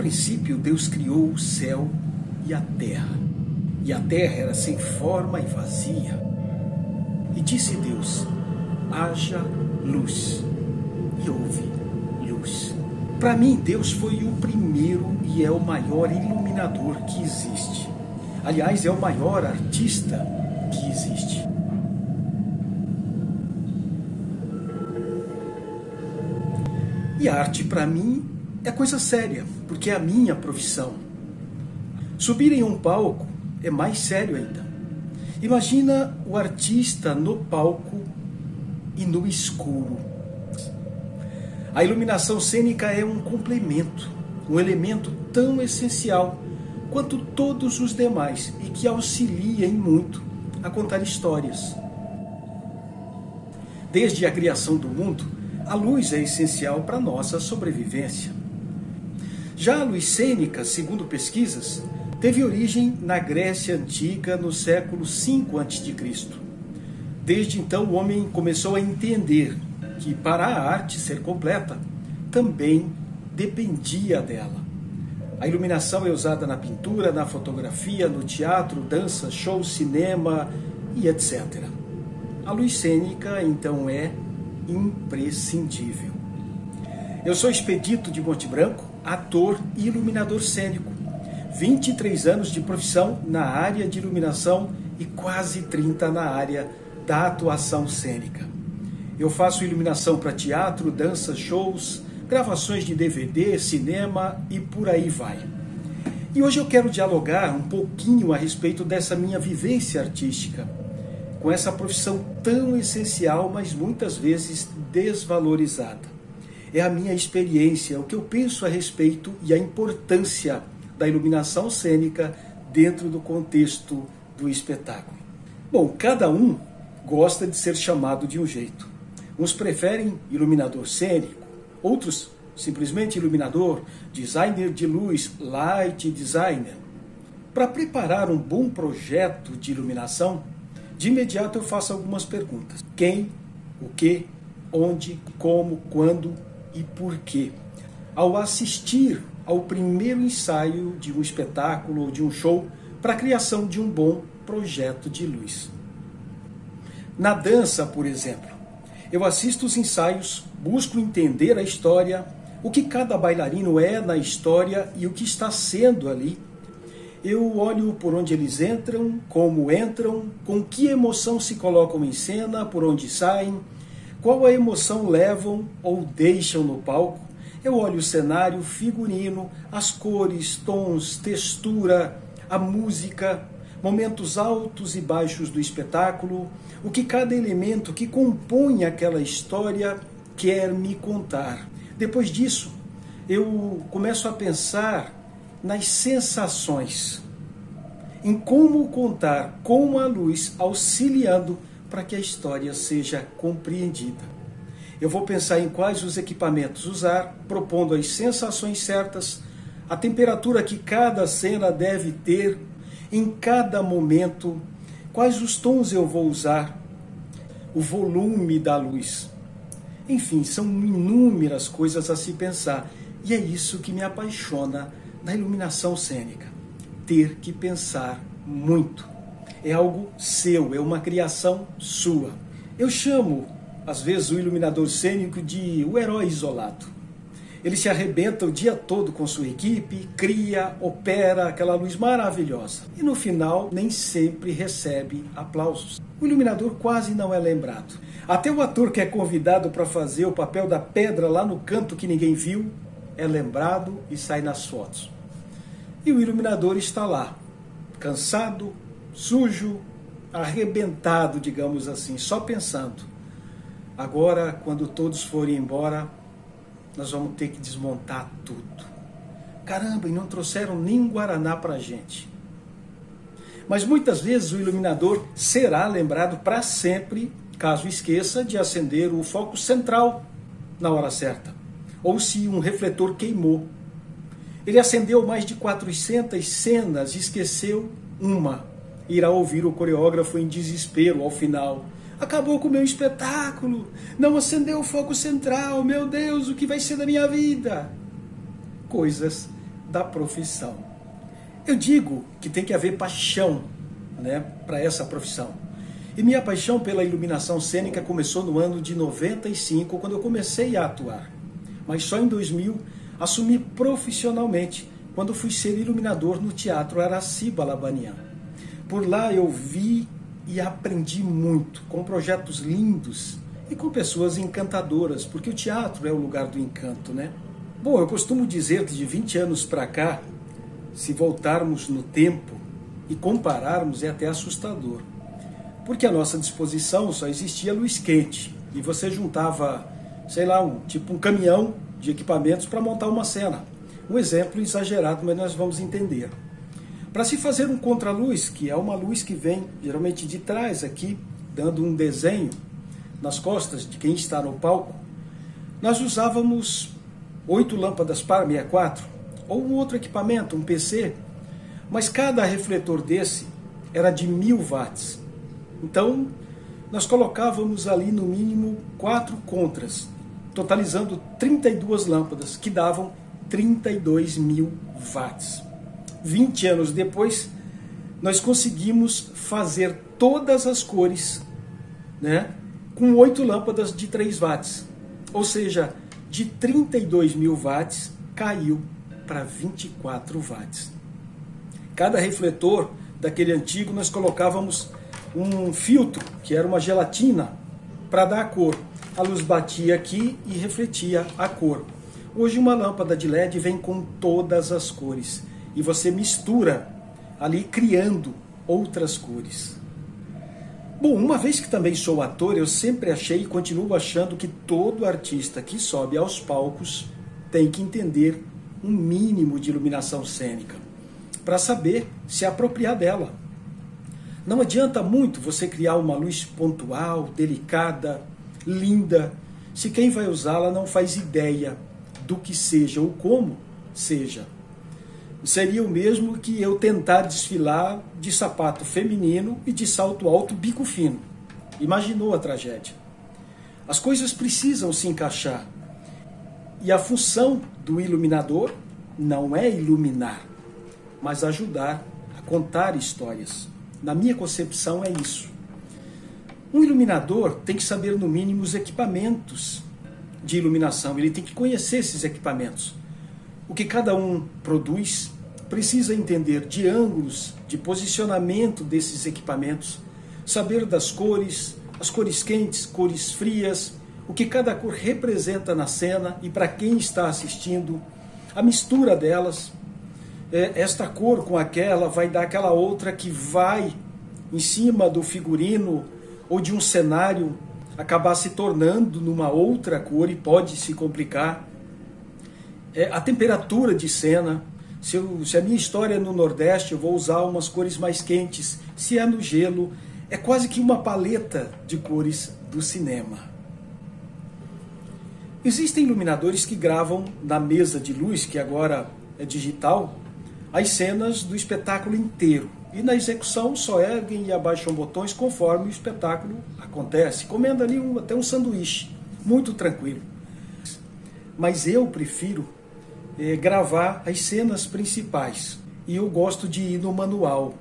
princípio, Deus criou o céu e a terra era sem forma e vazia. E disse Deus: haja luz, e houve luz. Para mim, Deus foi o primeiro e é o maior iluminador que existe. Aliás, é o maior artista que existe. E a arte, para mim, é coisa séria, porque é a minha profissão. Subir em um palco é mais sério ainda. Imagina o artista no palco e no escuro. A iluminação cênica é um complemento, um elemento tão essencial quanto todos os demais e que auxilia em muito a contar histórias. Desde a criação do mundo, a luz é essencial para a nossa sobrevivência. Já a luz cênica, segundo pesquisas, teve origem na Grécia Antiga no século V a.C. Desde então, o homem começou a entender que, para a arte ser completa, também dependia dela. A iluminação é usada na pintura, na fotografia, no teatro, dança, show, cinema e etc. A luz cênica, então, é imprescindível. Eu sou Expedito de Monte Branco, ator e iluminador cênico. 23 anos de profissão na área de iluminação e quase 30 na área da atuação cênica. Eu faço iluminação para teatro, dança, shows, gravações de DVD, cinema e por aí vai. E hoje eu quero dialogar um pouquinho a respeito dessa minha vivência artística, com essa profissão tão essencial, mas muitas vezes desvalorizada. É a minha experiência, o que eu penso a respeito e a importância da iluminação cênica dentro do contexto do espetáculo. Bom, cada um gosta de ser chamado de um jeito. Uns preferem iluminador cênico, outros simplesmente iluminador, designer de luz, light designer. Para preparar um bom projeto de iluminação, de imediato eu faço algumas perguntas. Quem, o que, onde, como, quando e por quê. Ao assistir ao primeiro ensaio de um espetáculo ou de um show para a criação de um bom projeto de luz. Na dança, por exemplo, eu assisto os ensaios, busco entender a história, o que cada bailarino é na história e o que está sendo ali. Eu olho por onde eles entram, como entram, com que emoção se colocam em cena, por onde saem, qual a emoção levam ou deixam no palco. Eu olho o cenário, figurino, as cores, tons, textura, a música, momentos altos e baixos do espetáculo, o que cada elemento que compõe aquela história quer me contar. Depois disso, eu começo a pensar nas sensações, em como contar com a luz auxiliando para que a história seja compreendida. Eu vou pensar em quais os equipamentos usar, propondo as sensações certas, a temperatura que cada cena deve ter em cada momento, quais os tons eu vou usar, o volume da luz. Enfim, são inúmeras coisas a se pensar. E é isso que me apaixona na iluminação cênica. Ter que pensar muito. É algo seu, é uma criação sua. Eu chamo, às vezes, o iluminador cênico de o herói isolado. Ele se arrebenta o dia todo com sua equipe, cria, opera aquela luz maravilhosa. E no final, nem sempre recebe aplausos. O iluminador quase não é lembrado. Até o ator que é convidado para fazer o papel da pedra lá no canto que ninguém viu, é lembrado e sai nas fotos. E o iluminador está lá, cansado, sujo, arrebentado, digamos assim, só pensando. Agora, quando todos forem embora, nós vamos ter que desmontar tudo. Caramba, e não trouxeram nem guaraná para a gente. Mas muitas vezes o iluminador será lembrado para sempre, caso esqueça de acender o foco central na hora certa. Ou se um refletor queimou. Ele acendeu mais de 400 cenas e esqueceu uma. Irá ouvir o coreógrafo em desespero ao final. Acabou com o meu espetáculo, não acendeu o foco central, meu Deus, o que vai ser da minha vida? Coisas da profissão. Eu digo que tem que haver paixão, né, para essa profissão. E minha paixão pela iluminação cênica começou no ano de 95, quando eu comecei a atuar. Mas só em 2000 assumi profissionalmente, quando fui ser iluminador no Teatro Araci Balabanian. Por lá eu vi e aprendi muito, com projetos lindos e com pessoas encantadoras, porque o teatro é o lugar do encanto, né? Bom, eu costumo dizer que de 20 anos para cá, se voltarmos no tempo e compararmos, é até assustador. Porque à nossa disposição só existia luz quente e você juntava, sei lá, um caminhão de equipamentos para montar uma cena. Um exemplo exagerado, mas nós vamos entender. Para se fazer um contraluz, que é uma luz que vem geralmente de trás aqui, dando um desenho nas costas de quem está no palco, nós usávamos 8 lâmpadas par 64, ou um outro equipamento, um PC, mas cada refletor desse era de 1000 watts. Então, nós colocávamos ali no mínimo 4 contras, totalizando 32 lâmpadas, que davam 32.000 watts. 20 anos depois, nós conseguimos fazer todas as cores, né, com 8 lâmpadas de 3 watts. Ou seja, de 32.000 watts caiu para 24 watts. Cada refletor daquele antigo nós colocávamos um filtro, que era uma gelatina, para dar a cor. A luz batia aqui e refletia a cor. Hoje uma lâmpada de LED vem com todas as cores e você mistura ali criando outras cores. Bom, uma vez que também sou ator, eu sempre achei e continuo achando que todo artista que sobe aos palcos tem que entender um mínimo de iluminação cênica para saber se apropriar dela. Não adianta muito você criar uma luz pontual, delicada, linda, se quem vai usá-la não faz ideia do que seja ou como seja. Seria o mesmo que eu tentar desfilar de sapato feminino e de salto alto bico fino. Imaginou a tragédia? As coisas precisam se encaixar. E a função do iluminador não é iluminar, mas ajudar a contar histórias. Na minha concepção é isso. Um iluminador tem que saber no mínimo os equipamentos de iluminação, ele tem que conhecer esses equipamentos. O que cada um produz, precisa entender de ângulos, de posicionamento desses equipamentos, saber das cores, as cores quentes, cores frias, o que cada cor representa na cena e para quem está assistindo, a mistura delas. Esta cor com aquela vai dar aquela outra que vai em cima do figurino ou de um cenário acabar se tornando numa outra cor e pode se complicar. A temperatura de cena, se a minha história é no Nordeste, eu vou usar umas cores mais quentes. Se é no gelo, é quase que uma paleta de cores do cinema. Existem iluminadores que gravam na mesa de luz, que agora é digital, as cenas do espetáculo inteiro. E na execução só erguem e abaixam botões conforme o espetáculo acontece. Comendo ali até um sanduíche, muito tranquilo. Mas eu prefiro gravar as cenas principais. E eu gosto de ir no manual,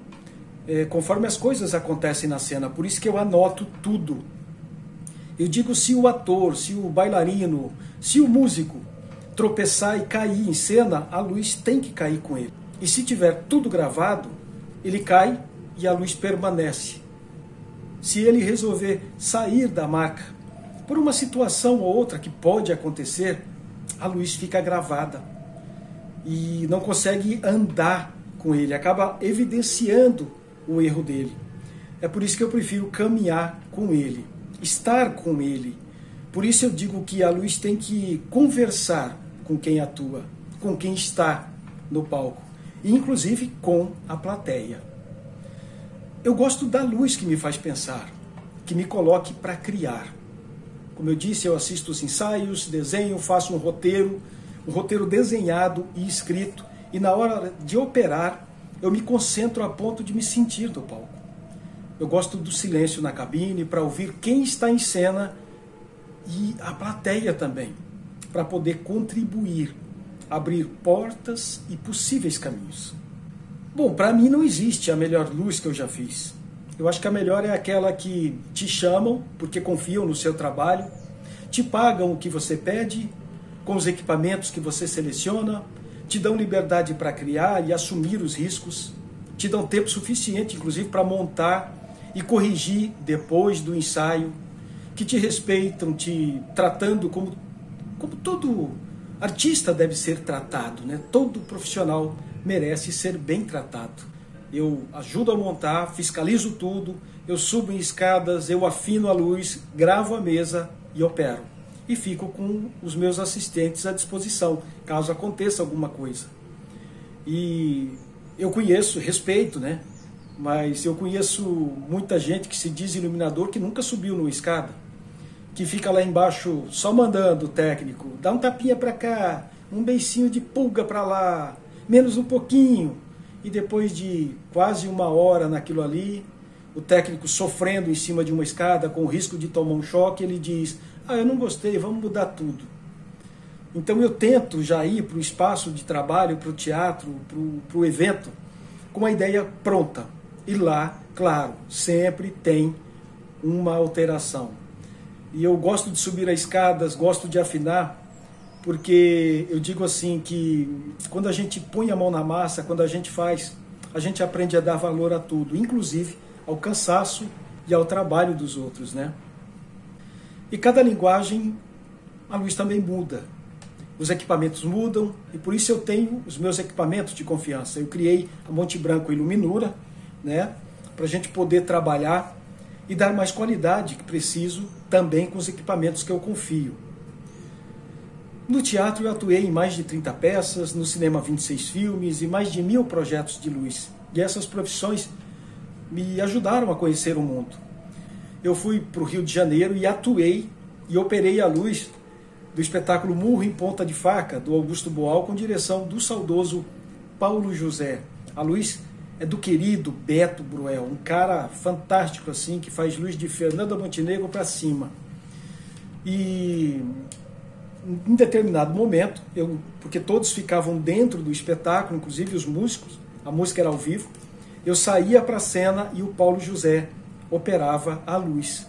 conforme as coisas acontecem na cena. Por isso que eu anoto tudo. Eu digo, se o ator, se o bailarino, se o músico tropeçar e cair em cena, a luz tem que cair com ele. E se tiver tudo gravado, ele cai e a luz permanece. Se ele resolver sair da marca, por uma situação ou outra que pode acontecer, a luz fica gravada e não consegue andar com ele, acaba evidenciando o erro dele. É por isso que eu prefiro caminhar com ele, estar com ele. Por isso eu digo que a luz tem que conversar com quem atua, com quem está no palco, inclusive com a plateia. Eu gosto da luz que me faz pensar, que me coloque para criar. Como eu disse, eu assisto os ensaios, desenho, faço um roteiro desenhado e escrito, e na hora de operar, eu me concentro a ponto de me sentir no palco. Eu gosto do silêncio na cabine para ouvir quem está em cena e a plateia também, para poder contribuir abrir portas e possíveis caminhos. Bom, para mim não existe a melhor luz que eu já fiz. Eu acho que a melhor é aquela que te chamam porque confiam no seu trabalho, te pagam o que você pede, com os equipamentos que você seleciona, te dão liberdade para criar e assumir os riscos, te dão tempo suficiente, inclusive, para montar e corrigir depois do ensaio, que te respeitam, te tratando como todo artista deve ser tratado, né? Todo profissional merece ser bem tratado. Eu ajudo a montar, fiscalizo tudo, eu subo em escadas, eu afino a luz, gravo a mesa e opero. E fico com os meus assistentes à disposição, caso aconteça alguma coisa. E eu conheço, respeito, né? Mas eu conheço muita gente que se diz iluminador que nunca subiu numa escada, que fica lá embaixo só mandando o técnico, dá um tapinha para cá, um beicinho de pulga para lá, menos um pouquinho. E depois de quase uma hora naquilo ali, o técnico sofrendo em cima de uma escada, com o risco de tomar um choque, ele diz: eu não gostei, vamos mudar tudo. Então eu tento já ir para o espaço de trabalho, para o teatro, para o evento, com a ideia pronta. E lá, claro, sempre tem uma alteração. E eu gosto de subir as escadas, gosto de afinar, porque eu digo assim que quando a gente põe a mão na massa, quando a gente faz, a gente aprende a dar valor a tudo, inclusive ao cansaço e ao trabalho dos outros, né? E cada linguagem, a luz também muda. Os equipamentos mudam e por isso eu tenho os meus equipamentos de confiança. Eu criei a Monte Branco Iluminura, né? Para a gente poder trabalhar e dar mais qualidade que preciso também com os equipamentos que eu confio. No teatro eu atuei em mais de 30 peças, no cinema 26 filmes e mais de 1000 projetos de luz. E essas profissões me ajudaram a conhecer o mundo. Eu fui para o Rio de Janeiro e atuei e operei a luz do espetáculo Murro em Ponta de Faca, do Augusto Boal, com direção do saudoso Paulo José. A luz é do querido Beto Bruel, um cara fantástico assim, que faz luz de Fernanda Montenegro para cima. E em determinado momento, porque todos ficavam dentro do espetáculo, inclusive os músicos, a música era ao vivo, eu saía para a cena e o Paulo José operava a luz.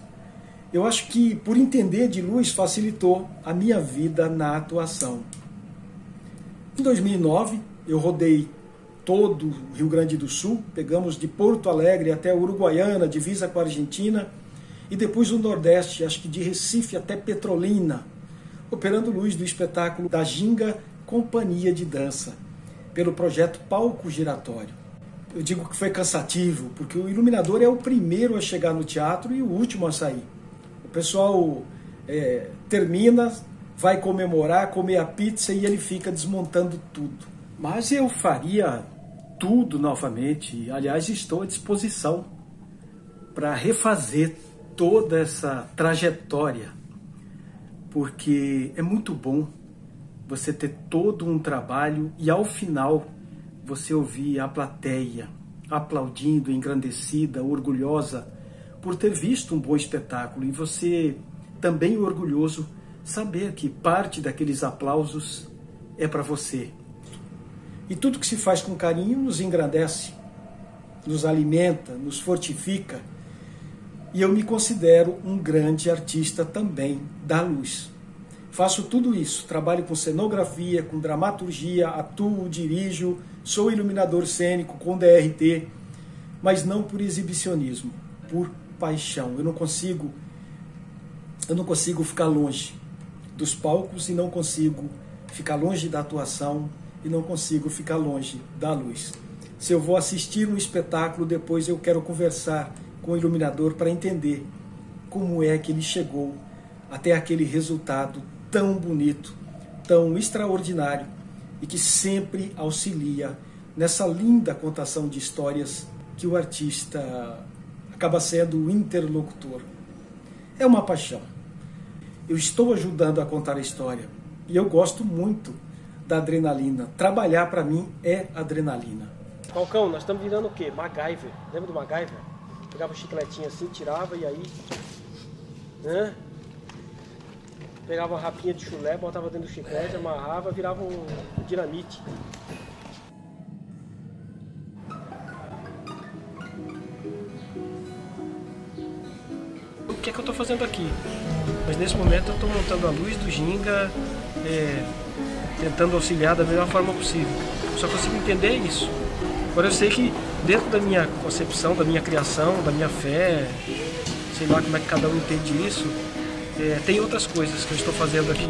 Eu acho que, por entender de luz, facilitou a minha vida na atuação. Em 2009, eu rodei todo o Rio Grande do Sul, pegamos de Porto Alegre até Uruguaiana, divisa com a Argentina, e depois o Nordeste, acho que de Recife até Petrolina, operando luz do espetáculo da Ginga Companhia de Dança, pelo projeto Palco Giratório. Eu digo que foi cansativo, porque o iluminador é o primeiro a chegar no teatro e o último a sair. O pessoal termina, vai comemorar, comer a pizza e ele fica desmontando tudo. Mas eu faria tudo novamente. Aliás, estou à disposição para refazer toda essa trajetória, porque é muito bom você ter todo um trabalho e ao final você ouvir a plateia aplaudindo, engrandecida, orgulhosa por ter visto um bom espetáculo, e você também orgulhoso saber que parte daqueles aplausos é para você. E tudo que se faz com carinho nos engrandece, nos alimenta, nos fortifica. E eu me considero um grande artista também da luz. Faço tudo isso, trabalho com cenografia, com dramaturgia, atuo, dirijo, sou iluminador cênico com DRT, mas não por exibicionismo, por paixão. Eu não consigo ficar longe dos palcos e não consigo ficar longe da atuação e não consigo ficar longe da luz. Se eu vou assistir um espetáculo, depois eu quero conversar com o iluminador para entender como é que ele chegou até aquele resultado tão bonito, tão extraordinário e que sempre auxilia nessa linda contação de histórias que o artista acaba sendo o interlocutor. É uma paixão. Eu estou ajudando a contar a história e eu gosto muito da adrenalina. Trabalhar para mim é adrenalina. Falcão, nós estamos virando o quê? MacGyver. Lembra do MacGyver? Pegava o chicletinho assim, tirava e aí... Pegava uma rapinha de chulé, botava dentro do chiclete, amarrava, virava um dinamite. O que é que eu estou fazendo aqui? Mas nesse momento eu estou montando a luz do Ginga, tentando auxiliar da melhor forma possível. Eu só consigo entender isso. Agora eu sei que dentro da minha concepção, da minha criação, da minha fé, sei lá como é que cada um entende isso, tem outras coisas que eu estou fazendo aqui.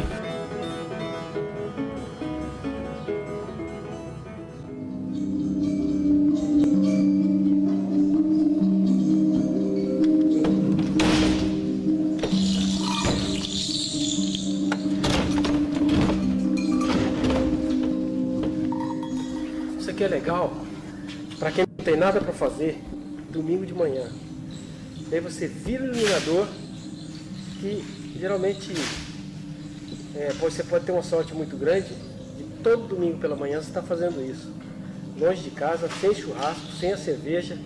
Isso aqui é legal para quem não tem nada para fazer domingo de manhã. Daí você vira o iluminador, que geralmente você pode ter uma sorte muito grande de todo domingo pela manhã você está fazendo isso. Longe de casa, sem churrasco, sem a cerveja,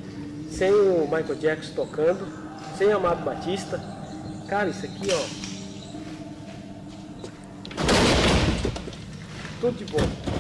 sem o Michael Jackson tocando, sem Amado Batista. Cara, isso aqui, ó, tudo de bom.